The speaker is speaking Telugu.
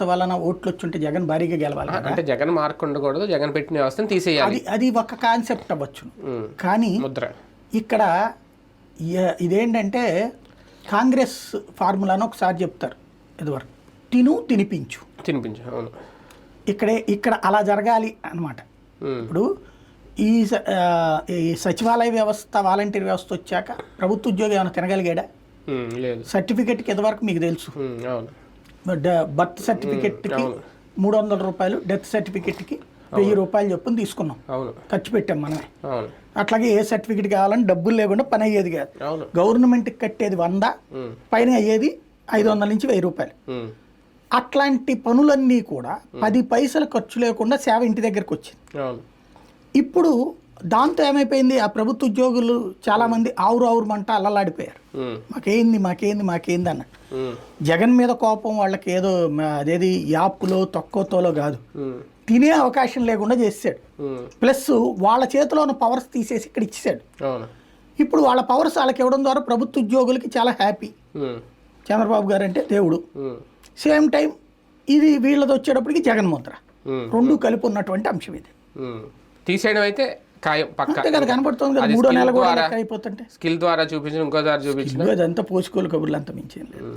వలన ఓట్లు వచ్చుంటే జగన్ భారీగా గెలవాలి కదా. అంటే జగన్ మార్క్ ఉండకూడదు, జగన్ పెట్టిన వ్యవస్థను తీసేయాలి. అది ఒక కాన్సెప్ట్ అవ్వచ్చు. కానీ ముద్ర ఇక్కడ ఇదేంటంటే కాంగ్రెస్ ఫార్ములాను ఒకసారి చెప్తారు ఇదివరకు, తినిపించు. అవును. ఇక్కడ అలా జరగాలి అన్నమాట. ఇప్పుడు ఈ సచివాలయ వ్యవస్థ, వాలంటీర్ వ్యవస్థ వచ్చాక ప్రభుత్వ ఉద్యోగం ఏమైనా తినగలిగాడా? లేదు. సర్టిఫికెట్కి ఇదివరకు మీకు తెలుసు, బర్త్ సర్టిఫికెట్కి 300 రూపాయలు, డెత్ సర్టిఫికెట్కి 1000 రూపాయలు చొప్పున తీసుకున్నాం, ఖర్చు పెట్టాం మనమే. అట్లాగే ఏ సర్టిఫికెట్ కావాలని డబ్బులు లేకుండా పని అయ్యేది కాదు. గవర్నమెంట్కి కట్టేది 100, పైన అయ్యేది 500 నుంచి 1000 రూపాయలు. అట్లాంటి పనులన్నీ కూడా 10 పైసలు ఖర్చు లేకుండా సేవ ఇంటి దగ్గరకు వచ్చింది. ఇప్పుడు దాంతో ఏమైపోయింది, ఆ ప్రభుత్వ ఉద్యోగులు చాలామంది ఆవురు అల్లలాడిపోయారు. మాకేంది అన్నట్టు. జగన్ మీద కోపం వాళ్ళకి ఏదో అదేది యాప్లో తక్కువతోలో కాదు, తినే అవకాశం లేకుండా చేసాడు. ప్లస్ వాళ్ళ చేతిలో ఉన్న పవర్స్ తీసేసి ఇక్కడ ఇచ్చేసాడు. ఇప్పుడు వాళ్ళ పవర్స్ వాళ్ళకి ఇవ్వడం ద్వారా ప్రభుత్వ ఉద్యోగులకి చాలా హ్యాపీ. చంద్రబాబు గారు అంటే దేవుడు. సేమ్ టైం ఇది వీళ్ళది వచ్చేటప్పటికి జగన్ ముద్ర, రెండు కలిపి ఉన్నటువంటి అంశం ఇది. తీసేయడం అయితే ఖాయం, పక్కా కదా కనపడుతుంది కదా. 3వ నెల కూడా అయిపోతుంటే స్కిల్ ద్వారా చూపించడం, ఇంకో ద్వారా చూపించడం, అదంతా పోసుకోలు కబుర్లు అంతా మించేం లేదు.